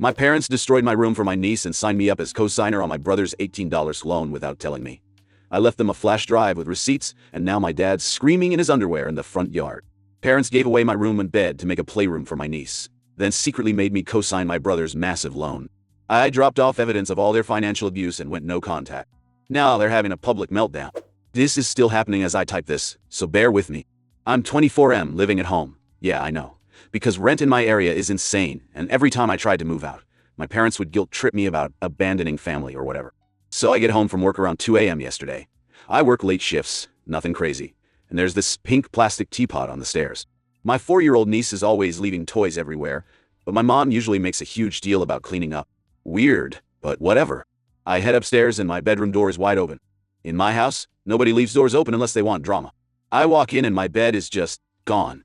My parents destroyed my room for my niece and signed me up as co-signer on my brother's $18 loan without telling me. I left them a flash drive with receipts, and now my dad's screaming in his underwear in the front yard. Parents gave away my room and bed to make a playroom for my niece, then secretly made me co-sign my brother's massive loan. I dropped off evidence of all their financial abuse and went no contact. Now they're having a public meltdown. This is still happening as I type this, so bear with me. I'm 24M living at home. Yeah, I know. Because rent in my area is insane, and every time I tried to move out, my parents would guilt trip me about abandoning family or whatever. So I get home from work around 2 a.m. yesterday. I work late shifts, nothing crazy, and there's this pink plastic teapot on the stairs. My 4-year-old niece is always leaving toys everywhere, but my mom usually makes a huge deal about cleaning up. Weird, but whatever. I head upstairs and my bedroom door is wide open. In my house, nobody leaves doors open unless they want drama. I walk in and my bed is just gone.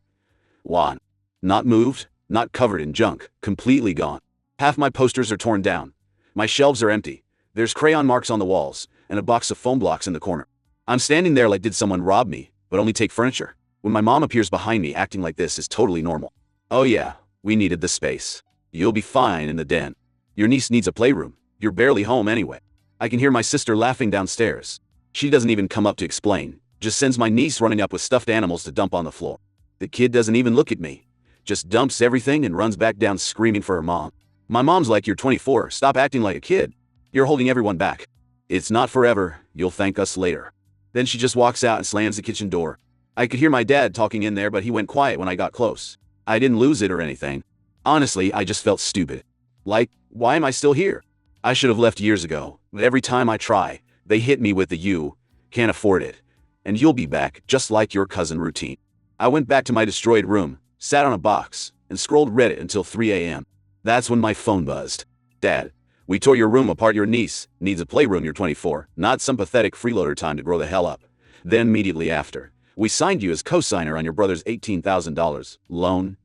Gone. Not moved, not covered in junk, completely gone. Half my posters are torn down. My shelves are empty. There's crayon marks on the walls, and a box of foam blocks in the corner. I'm standing there like, did someone rob me, but only take furniture? When my mom appears behind me acting like this is totally normal. Oh yeah, we needed the space. You'll be fine in the den. Your niece needs a playroom. You're barely home anyway. I can hear my sister laughing downstairs. She doesn't even come up to explain, just sends my niece running up with stuffed animals to dump on the floor. The kid doesn't even look at me. Just dumps everything and runs back down screaming for her mom. My mom's like, you're 24, stop acting like a kid. You're holding everyone back. It's not forever, you'll thank us later. Then she just walks out and slams the kitchen door. I could hear my dad talking in there, but he went quiet when I got close. I didn't lose it or anything. Honestly, I just felt stupid. Like, why am I still here? I should have left years ago, but every time I try, they hit me with the "you can't afford it, and you'll be back just like your cousin" routine. I went back to my destroyed room, sat on a box, and scrolled Reddit until 3 a.m. That's when my phone buzzed. Dad, we tore your room apart. Your niece needs a playroom. You're 24, not some pathetic freeloader time to grow the hell up. Then immediately after, we signed you as co-signer on your brother's $18,000 loan.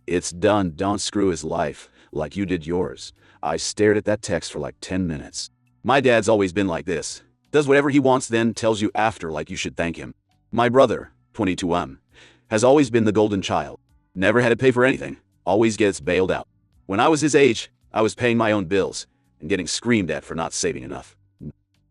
It's done. Don't screw his life like you did yours. I stared at that text for like 10 minutes. My dad's always been like this. Does whatever he wants, then tells you after like you should thank him. My brother, 22M, has always been the golden child. Never had to pay for anything. Always gets bailed out. When I was his age, I was paying my own bills and getting screamed at for not saving enough.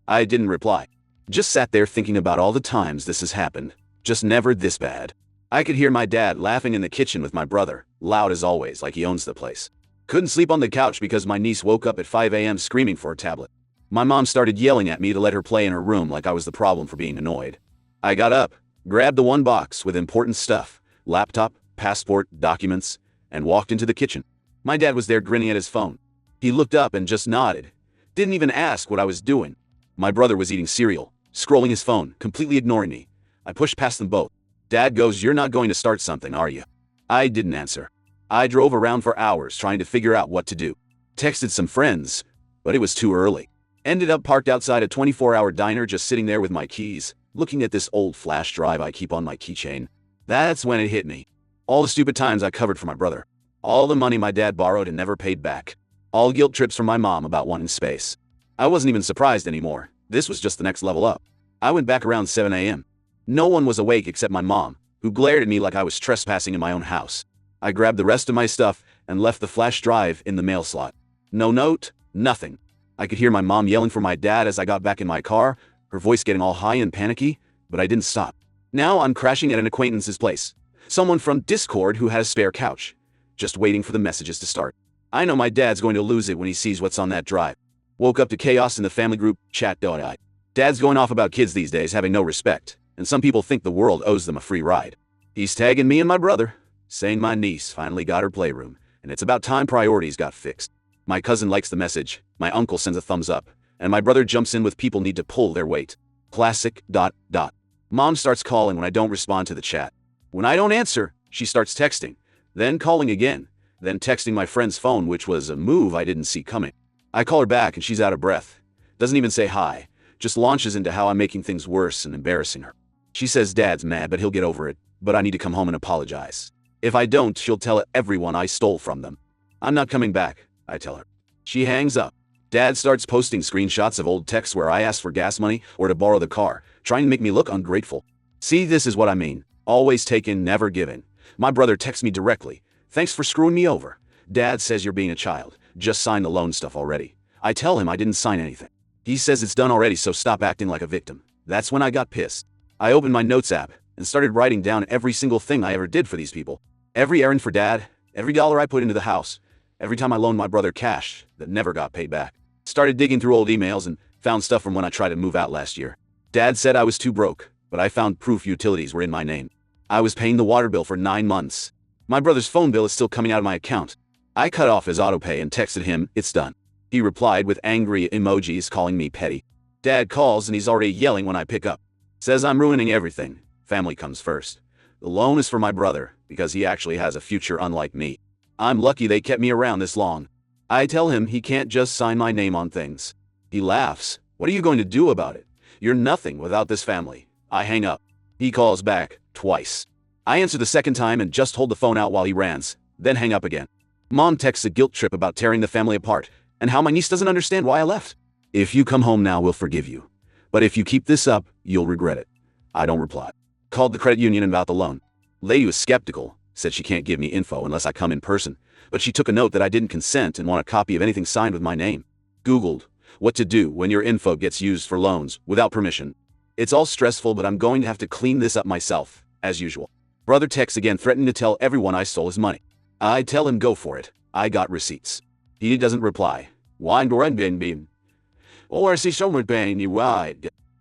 I didn't reply. Just sat there thinking about all the times this has happened. Just never this bad. I could hear my dad laughing in the kitchen with my brother, loud as always, like he owns the place. Couldn't sleep on the couch because my niece woke up at 5 a.m. screaming for her tablet. My mom started yelling at me to let her play in her room like I was the problem for being annoyed. I got up, grabbed the one box with important stuff, laptop, passport, documents, and walked into the kitchen. My dad was there grinning at his phone. He looked up and just nodded. Didn't even ask what I was doing. My brother was eating cereal, scrolling his phone, completely ignoring me. I pushed past them both. Dad goes, "You're not going to start something, are you?" I didn't answer. I drove around for hours trying to figure out what to do. Texted some friends, but it was too early. Ended up parked outside a 24-hour diner, just sitting there with my keys, looking at this old flash drive I keep on my keychain. That's when it hit me. All the stupid times I covered for my brother. All the money my dad borrowed and never paid back. All guilt trips from my mom about wanting space. I wasn't even surprised anymore. This was just the next level up. I went back around 7 a.m. No one was awake except my mom, who glared at me like I was trespassing in my own house. I grabbed the rest of my stuff and left the flash drive in the mail slot. No note, nothing. I could hear my mom yelling for my dad as I got back in my car, her voice getting all high and panicky, but I didn't stop. Now I'm crashing at an acquaintance's place. Someone from Discord who had a spare couch. Just waiting for the messages to start. I know my dad's going to lose it when he sees what's on that drive. Woke up to chaos in the family group chat. Dad's going off about kids these days having no respect, and some people think the world owes them a free ride. He's tagging me and my brother, saying my niece finally got her playroom, and it's about time priorities got fixed. My cousin likes the message, my uncle sends a thumbs up, and my brother jumps in with people need to pull their weight. Classic. Mom starts calling when I don't respond to the chat. When I don't answer, she starts texting, then calling again, then texting my friend's phone, which was a move I didn't see coming. I call her back and she's out of breath. Doesn't even say hi, just launches into how I'm making things worse and embarrassing her. She says Dad's mad but he'll get over it, but I need to come home and apologize. If I don't, she'll tell everyone I stole from them. I'm not coming back, I tell her. She hangs up. Dad starts posting screenshots of old texts where I asked for gas money or to borrow the car, trying to make me look ungrateful. See, this is what I mean. Always taken, never given. My brother texts me directly. "Thanks for screwing me over. Dad says you're being a child. just sign the loan stuff already. I tell him I didn't sign anything. He says it's done already, so stop acting like a victim. That's when I got pissed. I opened my notes app and started writing down every single thing I ever did for these people. Every errand for Dad, every dollar I put into the house, every time I loaned my brother cash that never got paid back. Started digging through old emails and found stuff from when I tried to move out last year. Dad said I was too broke, but I found proof utilities were in my name. I was paying the water bill for 9 months. My brother's phone bill is still coming out of my account. I cut off his autopay and texted him, "It's done." He replied with angry emojis calling me petty. Dad calls and he's already yelling when I pick up. Says I'm ruining everything. Family comes first. The loan is for my brother because he actually has a future unlike me. I'm lucky they kept me around this long. I tell him he can't just sign my name on things. He laughs. What are you going to do about it? You're nothing without this family. I hang up. He calls back twice. I answer the second time and just hold the phone out while he rants, then hang up again. Mom texts a guilt trip about tearing the family apart and how my niece doesn't understand why I left. If you come home now, we'll forgive you. But if you keep this up, you'll regret it. I don't reply. Called the credit union about the loan. Lady was skeptical, said she can't give me info unless I come in person, but she took a note that I didn't consent and want a copy of anything signed with my name. Googled what to do when your info gets used for loans without permission. It's all stressful, but I'm going to have to clean this up myself, as usual. Brother texts again threatening to tell everyone I stole his money. I tell him go for it. I got receipts. He doesn't reply.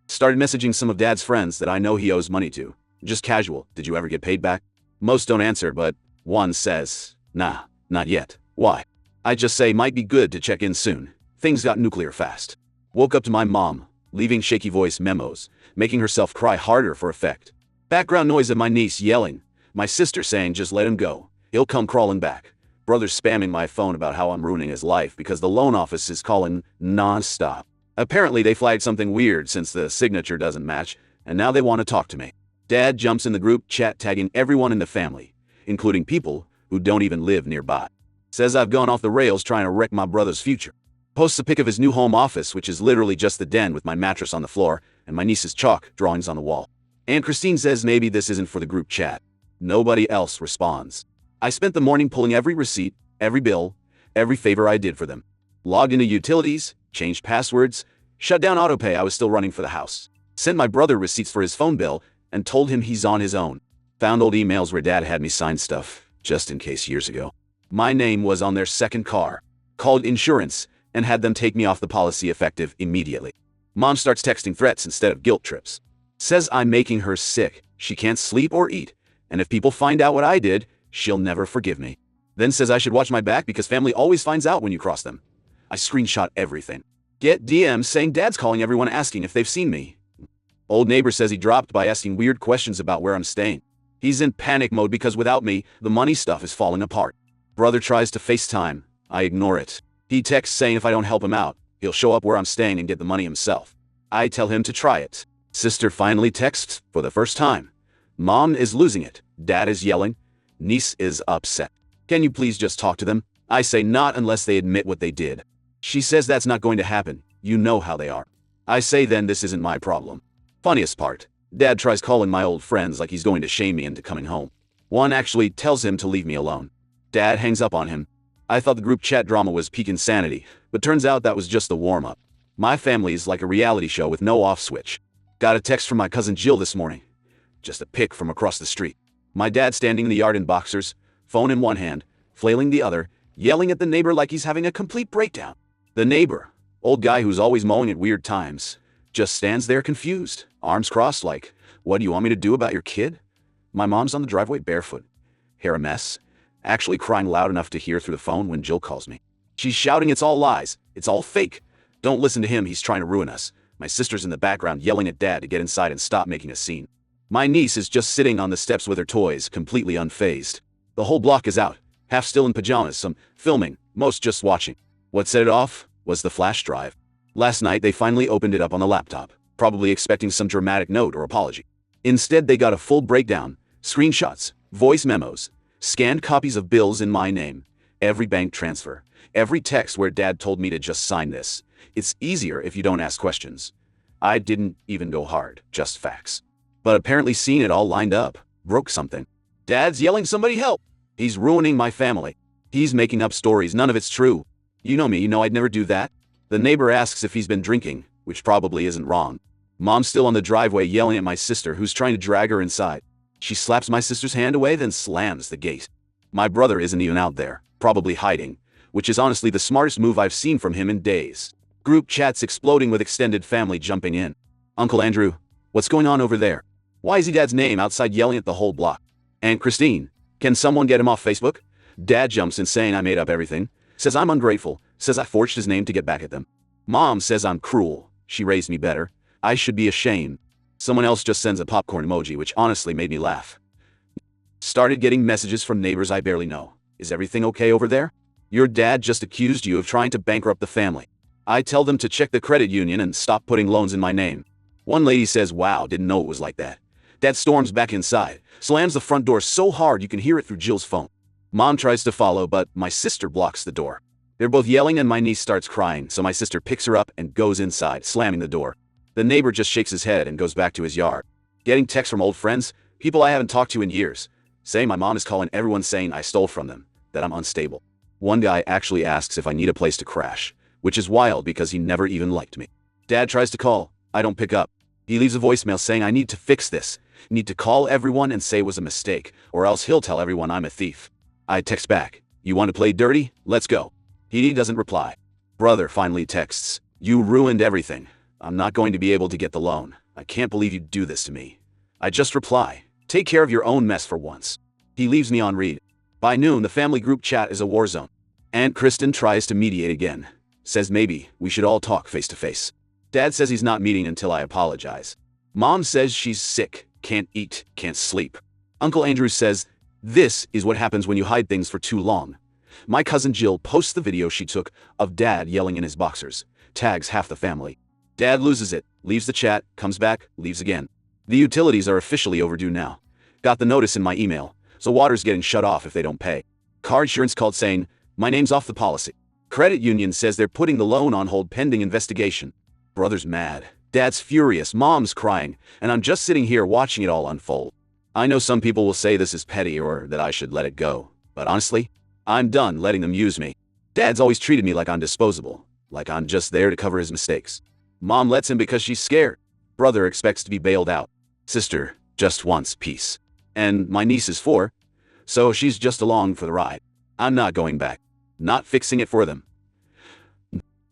Started messaging some of Dad's friends that I know he owes money to. Just casual, did you ever get paid back? Most don't answer, but one says, nah, not yet. Why? I just say might be good to check in soon. Things got nuclear fast. Woke up to my mom, leaving shaky voice memos, making herself cry harder for effect. Background noise of my niece yelling. My sister saying just let him go. He'll come crawling back. Brother spamming my phone about how I'm ruining his life because the loan office is calling non-stop. Apparently they flagged something weird since the signature doesn't match, and now they want to talk to me. Dad jumps in the group chat tagging everyone in the family, including people who don't even live nearby. Says I've gone off the rails trying to wreck my brother's future. Posts a pic of his new home office, which is literally just the den with my mattress on the floor and my niece's chalk drawings on the wall. Aunt Christine says maybe this isn't for the group chat. Nobody else responds. I spent the morning pulling every receipt, every bill, every favor I did for them. Logged into utilities, changed passwords, shut down autopay I was still running for the house. Sent my brother receipts for his phone bill and told him he's on his own. Found old emails where Dad had me sign stuff, just in case years ago. My name was on their second car. Called insurance and had them take me off the policy effective immediately. Mom starts texting threats instead of guilt trips. Says I'm making her sick, she can't sleep or eat, and if people find out what I did, she'll never forgive me. Then says I should watch my back because family always finds out when you cross them. I screenshot everything. Get DMs saying Dad's calling everyone asking if they've seen me. Old neighbor says he dropped by asking weird questions about where I'm staying. He's in panic mode because without me, the money stuff is falling apart. Brother tries to FaceTime. I ignore it. He texts saying if I don't help him out, he'll show up where I'm staying and get the money himself. I tell him to try it. Sister finally texts for the first time. Mom is losing it. Dad is yelling. Niece is upset. Can you please just talk to them? I say not unless they admit what they did. She says that's not going to happen. You know how they are. I say then this isn't my problem. Funniest part, Dad tries calling my old friends like he's going to shame me into coming home. One actually tells him to leave me alone. Dad hangs up on him. I thought the group chat drama was peak insanity, but turns out that was just the warm-up. My family is like a reality show with no off switch. Got a text from my cousin Jill this morning. Just a pic from across the street. My dad standing in the yard in boxers, phone in one hand, flailing the other, yelling at the neighbor like he's having a complete breakdown. The neighbor, old guy who's always mowing at weird times, just stands there confused, arms crossed like, what do you want me to do about your kid? My mom's on the driveway barefoot, hair a mess, actually crying loud enough to hear through the phone when Jill calls me. She's shouting it's all lies, it's all fake. Don't listen to him, he's trying to ruin us. My sister's in the background yelling at Dad to get inside and stop making a scene. My niece is just sitting on the steps with her toys, completely unfazed. The whole block is out, half still in pajamas, some filming, most just watching. What set it off was the flash drive. Last night they finally opened it up on the laptop, probably expecting some dramatic note or apology. Instead they got a full breakdown, screenshots, voice memos, scanned copies of bills in my name, every bank transfer, every text where Dad told me to just sign this. It's easier if you don't ask questions. I didn't even go hard, just facts. But apparently seeing it all lined up broke something. Dad's yelling somebody help. He's ruining my family. He's making up stories, none of it's true. You know me, you know I'd never do that. The neighbor asks if he's been drinking, which probably isn't wrong. Mom's still on the driveway yelling at my sister, who's trying to drag her inside. She slaps my sister's hand away, then slams the gate. My brother isn't even out there, probably hiding, which is honestly the smartest move I've seen from him in days. Group chats exploding with extended family jumping in. Uncle Andrew, what's going on over there? Why is he Dad's name outside yelling at the whole block? Aunt Christine, can someone get him off Facebook? Dad jumps in saying I made up everything, says I'm ungrateful, says I forged his name to get back at them. Mom says I'm cruel, she raised me better, I should be ashamed. Someone else just sends a popcorn emoji, which honestly made me laugh. Started getting messages from neighbors I barely know. Is everything okay over there? Your dad just accused you of trying to bankrupt the family. I tell them to check the credit union and stop putting loans in my name. One lady says, wow, didn't know it was like that. Dad storms back inside, slams the front door so hard you can hear it through Jill's phone. Mom tries to follow, but my sister blocks the door. They're both yelling and my niece starts crying, so my sister picks her up and goes inside, slamming the door. The neighbor just shakes his head and goes back to his yard. Getting texts from old friends, people I haven't talked to in years, saying my mom is calling everyone saying I stole from them, that I'm unstable. One guy actually asks if I need a place to crash, which is wild because he never even liked me. Dad tries to call, I don't pick up. He leaves a voicemail saying I need to fix this, need to call everyone and say it was a mistake, or else he'll tell everyone I'm a thief. I text back, you want to play dirty? Let's go. He doesn't reply. Brother finally texts, you ruined everything. I'm not going to be able to get the loan. I can't believe you'd do this to me. I just reply, take care of your own mess for once. He leaves me on read. By noon, the family group chat is a war zone. Aunt Kristen tries to mediate again. Says maybe we should all talk face to face. Dad says he's not meeting until I apologize. Mom says she's sick, can't eat, can't sleep. Uncle Andrew says, this is what happens when you hide things for too long. My cousin Jill posts the video she took of Dad yelling in his boxers, tags half the family. Dad loses it, leaves the chat, comes back, leaves again. The utilities are officially overdue now. Got the notice in my email, so water's getting shut off if they don't pay. Car insurance called saying, my name's off the policy. Credit union says they're putting the loan on hold pending investigation. Brother's mad. Dad's furious, mom's crying, and I'm just sitting here watching it all unfold. I know some people will say this is petty or that I should let it go, but honestly, I'm done letting them use me. Dad's always treated me like I'm disposable, like I'm just there to cover his mistakes. Mom lets him because she's scared. Brother expects to be bailed out. Sister just wants peace. And my niece is 4, so she's just along for the ride. I'm not going back. Not fixing it for them.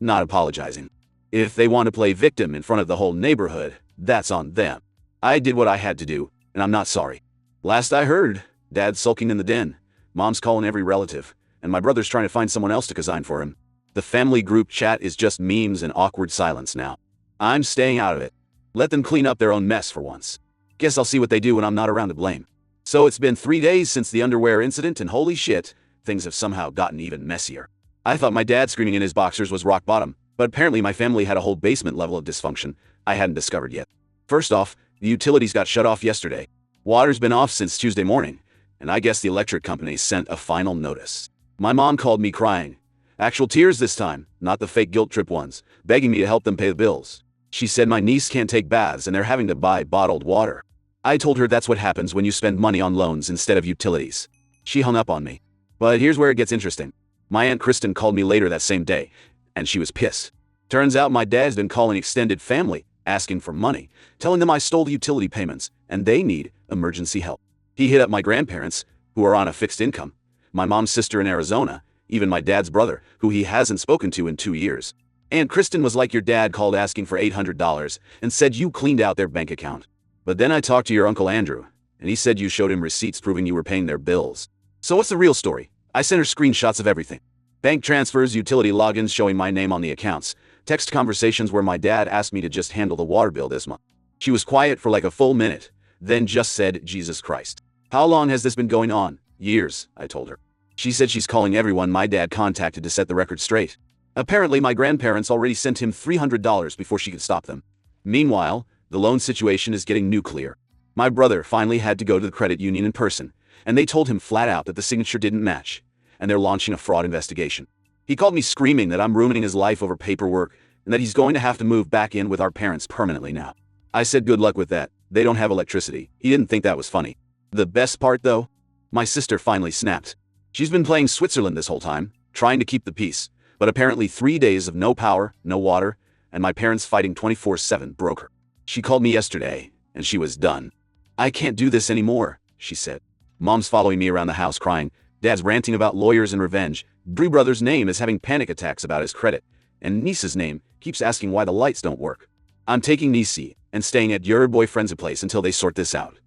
Not apologizing. If they want to play victim in front of the whole neighborhood, that's on them. I did what I had to do, and I'm not sorry. Last I heard, Dad's sulking in the den. Mom's calling every relative, and my brother's trying to find someone else to cosign for him. The family group chat is just memes and awkward silence now. I'm staying out of it. Let them clean up their own mess for once. Guess I'll see what they do when I'm not around to blame. So it's been 3 days since the underwear incident, and holy shit, things have somehow gotten even messier. I thought my dad screaming in his boxers was rock bottom, but apparently my family had a whole basement level of dysfunction I hadn't discovered yet. First off, the utilities got shut off yesterday. Water's been off since Tuesday morning, and I guess the electric company sent a final notice. My mom called me crying. Actual tears this time, not the fake guilt trip ones, begging me to help them pay the bills. She said my niece can't take baths and they're having to buy bottled water. I told her that's what happens when you spend money on loans instead of utilities. She hung up on me. But here's where it gets interesting. My Aunt Kristen called me later that same day, and she was pissed. Turns out my dad's been calling extended family, asking for money, telling them I stole the utility payments, and they need emergency help. He hit up my grandparents, who are on a fixed income, my mom's sister in Arizona, even my dad's brother, who he hasn't spoken to in 2 years. Aunt Kristen was like, your dad called asking for $800 and said you cleaned out their bank account. But then I talked to your Uncle Andrew, and he said you showed him receipts proving you were paying their bills. So what's the real story? I sent her screenshots of everything. Bank transfers, utility logins showing my name on the accounts, text conversations where my dad asked me to just handle the water bill this month. She was quiet for like a full minute, then just said, Jesus Christ. How long has this been going on? Years, I told her. She said she's calling everyone my dad contacted to set the record straight. Apparently my grandparents already sent him $300 before she could stop them. Meanwhile, the loan situation is getting nuclear. My brother finally had to go to the credit union in person, and they told him flat out that the signature didn't match, and they're launching a fraud investigation. He called me screaming that I'm ruining his life over paperwork, and that he's going to have to move back in with our parents permanently now. I said good luck with that. They don't have electricity. He didn't think that was funny. The best part though? My sister finally snapped. She's been playing Switzerland this whole time, trying to keep the peace, But apparently 3 days of no power, no water, and my parents fighting 24/7 broke her. She called me yesterday, and she was done. "I can't do this anymore," she said. Mom's following me around the house crying. Dad's ranting about lawyers and revenge. Brother's name is having panic attacks about his credit. And niece's name keeps asking why the lights don't work. I'm taking niece and staying at your boyfriend's place until they sort this out.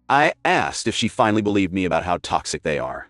I asked if she finally believed me about how toxic they are.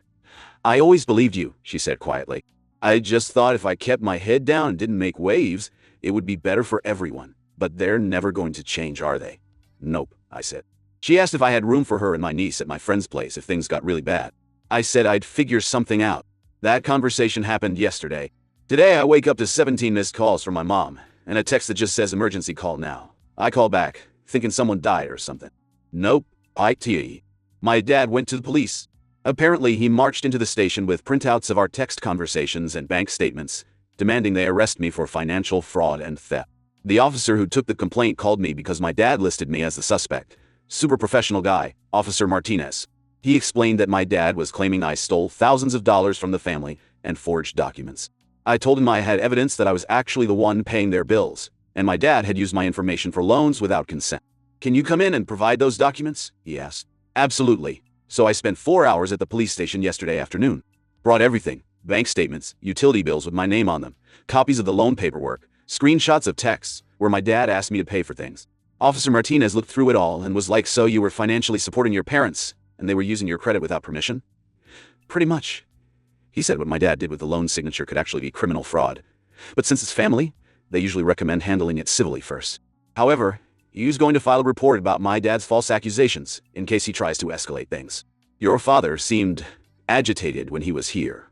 "I always believed you," she said quietly. "I just thought if I kept my head down and didn't make waves, it would be better for everyone. But they're never going to change, are they?" "Nope," I said. She asked if I had room for her and my niece at my friend's place if things got really bad. I said I'd figure something out. That conversation happened yesterday. Today I wake up to 17 missed calls from my mom, and a text that just says emergency call now. I call back, thinking someone died or something. Nope, IT. My dad went to the police. Apparently he marched into the station with printouts of our text conversations and bank statements, demanding they arrest me for financial fraud and theft. The officer who took the complaint called me because my dad listed me as the suspect. Super professional guy, Officer Martinez. He explained that my dad was claiming I stole thousands of dollars from the family and forged documents. I told him I had evidence that I was actually the one paying their bills, and my dad had used my information for loans without consent. "Can you come in and provide those documents?" he asked. "Absolutely." So I spent 4 hours at the police station yesterday afternoon. Brought everything: bank statements, utility bills with my name on them, copies of the loan paperwork, screenshots of texts where my dad asked me to pay for things. Officer Martinez looked through it all and was like, "So you were financially supporting your parents, and they were using your credit without permission?" "Pretty much." He said what my dad did with the loan signature could actually be criminal fraud. But since it's family, they usually recommend handling it civilly first. However, he was going to file a report about my dad's false accusations in case he tries to escalate things. "Your father seemed agitated when he was here,"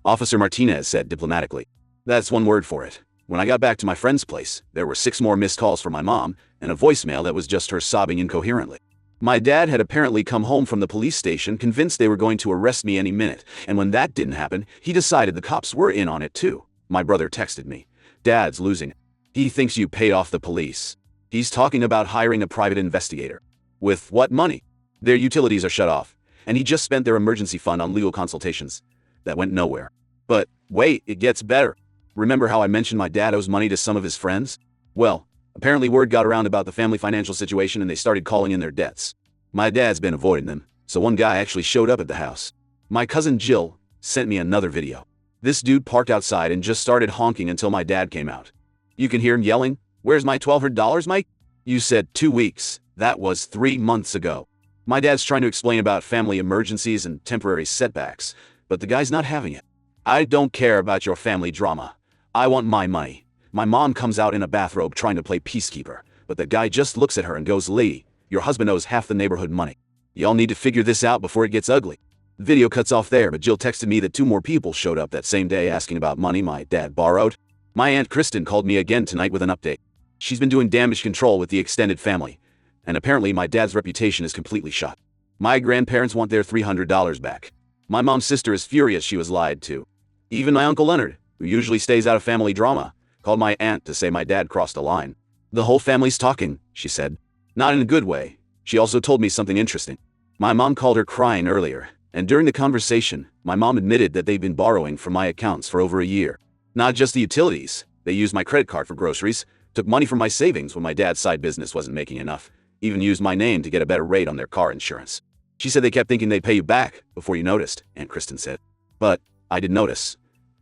Officer Martinez said diplomatically. "That's one word for it. When I got back to my friend's place, there were 6 more missed calls from my mom and a voicemail that was just her sobbing incoherently. My dad had apparently come home from the police station convinced they were going to arrest me any minute, and when that didn't happen, he decided the cops were in on it too." My brother texted me. "Dad's losing it. He thinks you paid off the police. He's talking about hiring a private investigator." "With what money?" "Their utilities are shut off, and he just spent their emergency fund on legal consultations. That went nowhere." "But wait, it gets better. Remember how I mentioned my dad owes money to some of his friends? Well, apparently word got around about the family financial situation and they started calling in their debts. My dad's been avoiding them, so one guy actually showed up at the house. My cousin Jill sent me another video. This dude parked outside and just started honking until my dad came out. You can hear him yelling, "Where's my $1,200, Mike?" You said 2 weeks. That was 3 months ago. My dad's trying to explain about family emergencies and temporary setbacks, but the guy's not having it. "I don't care about your family drama. I want my money." My mom comes out in a bathrobe trying to play peacekeeper, but the guy just looks at her and goes, "Lee, your husband owes half the neighborhood money. Y'all need to figure this out before it gets ugly." The video cuts off there, but Jill texted me that 2 more people showed up that same day asking about money my dad borrowed. My Aunt Kristen called me again tonight with an update. She's been doing damage control with the extended family, and apparently my dad's reputation is completely shot. My grandparents want their $300 back. My mom's sister is furious she was lied to. Even my Uncle Leonard, who usually stays out of family drama, called my aunt to say my dad crossed a line. "The whole family's talking," she said. Not in a good way. She also told me something interesting. My mom called her crying earlier, and during the conversation, my mom admitted that they've been borrowing from my accounts for over a year. Not just the utilities. They used my credit card for groceries, took money from my savings when my dad's side business wasn't making enough, even used my name to get a better rate on their car insurance. She said they kept thinking they'd pay you back before you noticed, Aunt Kristen said. But I didn't notice.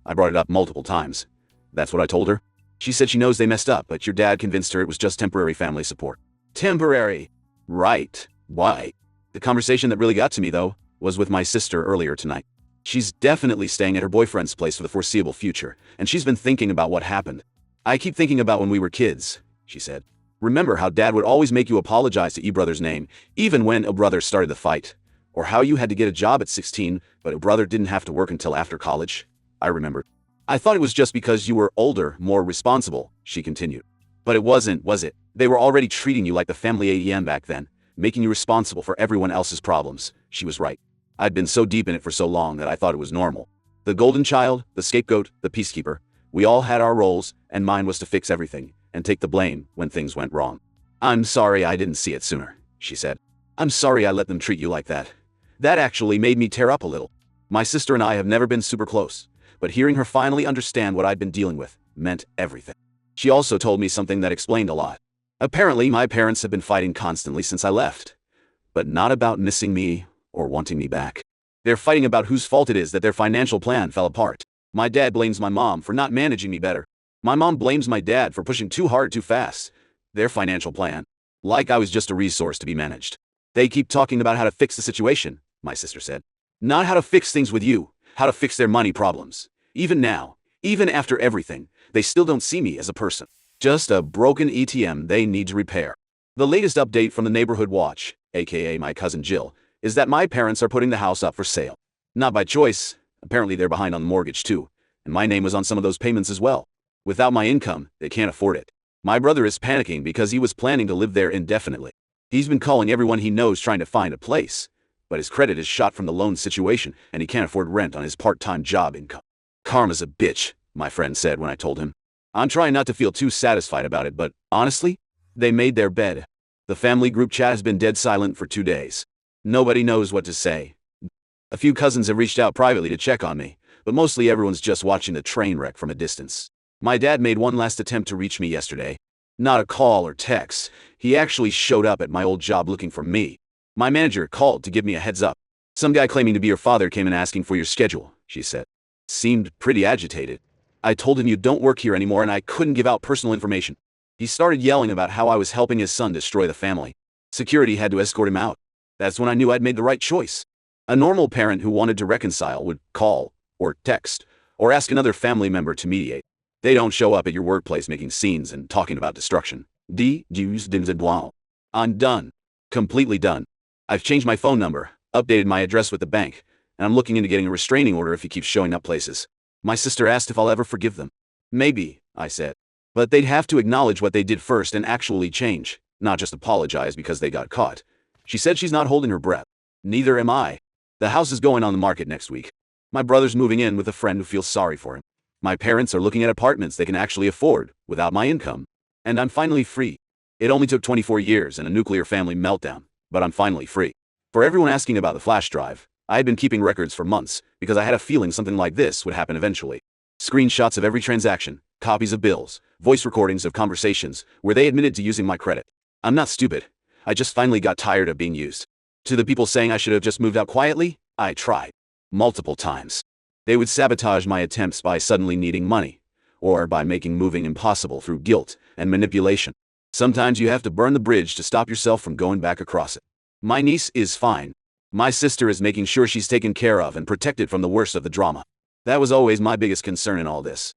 I brought it up multiple times. That's what I told her. She said she knows they messed up, but your dad convinced her it was just temporary family support. Temporary. Right. Why? The conversation that really got to me, though, was with my sister earlier tonight. She's definitely staying at her boyfriend's place for the foreseeable future, and she's been thinking about what happened. "I keep thinking about when we were kids," she said. "Remember how Dad would always make you apologize to brother's name, even when a brother started the fight? Or how you had to get a job at 16, but a brother didn't have to work until after college?" I remembered. "I thought it was just because you were older, more responsible," she continued. "But it wasn't, was it? They were already treating you like the family AEM back then, making you responsible for everyone else's problems." She was right. I'd been so deep in it for so long that I thought it was normal. The golden child, the scapegoat, the peacekeeper. We all had our roles, and mine was to fix everything and take the blame when things went wrong. "I'm sorry I didn't see it sooner," she said. "I'm sorry I let them treat you like that. That actually made me tear up a little. My sister and I have never been super close, but hearing her finally understand what I'd been dealing with meant everything. She also told me something that explained a lot. Apparently, my parents have been fighting constantly since I left, but not about missing me or wanting me back. They're fighting about whose fault it is that their financial plan fell apart. My dad blames my mom for not managing me better. My mom blames my dad for pushing too hard too fast. Their financial plan. Like I was just a resource to be managed. They keep talking about how to fix the situation, my sister said. Not how to fix things with you, how to fix their money problems. Even now, even after everything, they still don't see me as a person. Just a broken ATM they need to repair. The latest update from the neighborhood watch, aka my cousin Jill, is that my parents are putting the house up for sale. Not by choice. Apparently they're behind on the mortgage too, and my name was on some of those payments as well. Without my income, they can't afford it. My brother is panicking because he was planning to live there indefinitely. He's been calling everyone he knows trying to find a place, but his credit is shot from the loan situation and he can't afford rent on his part-time job income. Karma's a bitch, my friend said when I told him. I'm trying not to feel too satisfied about it, but honestly, they made their bed. The family group chat has been dead silent for 2 days. Nobody knows what to say. A few cousins have reached out privately to check on me, but mostly everyone's just watching the train wreck from a distance. My dad made one last attempt to reach me yesterday. Not a call or text. He actually showed up at my old job looking for me. My manager called to give me a heads up. Some guy claiming to be your father came in asking for your schedule, she said. Seemed pretty agitated. I told him you don't work here anymore and I couldn't give out personal information. He started yelling about how I was helping his son destroy the family. Security had to escort him out. That's when I knew I'd made the right choice. A normal parent who wanted to reconcile would call, or text, or ask another family member to mediate. They don't show up at your workplace making scenes and talking about destruction. I'm done. Completely done. I've changed my phone number, updated my address with the bank, and I'm looking into getting a restraining order if he keeps showing up places. My sister asked if I'll ever forgive them. Maybe, I said. But they'd have to acknowledge what they did first and actually change, not just apologize because they got caught. She said she's not holding her breath. Neither am I. The house is going on the market next week. My brother's moving in with a friend who feels sorry for him. My parents are looking at apartments they can actually afford without my income. And I'm finally free. It only took 24 years and a nuclear family meltdown, but I'm finally free. For everyone asking about the flash drive, I had been keeping records for months because I had a feeling something like this would happen eventually. Screenshots of every transaction, copies of bills, voice recordings of conversations where they admitted to using my credit. I'm not stupid. I just finally got tired of being used. To the people saying I should have just moved out quietly, I tried. Multiple times. They would sabotage my attempts by suddenly needing money, or by making moving impossible through guilt and manipulation. Sometimes you have to burn the bridge to stop yourself from going back across it. My niece is fine. My sister is making sure she's taken care of and protected from the worst of the drama. That was always my biggest concern in all this.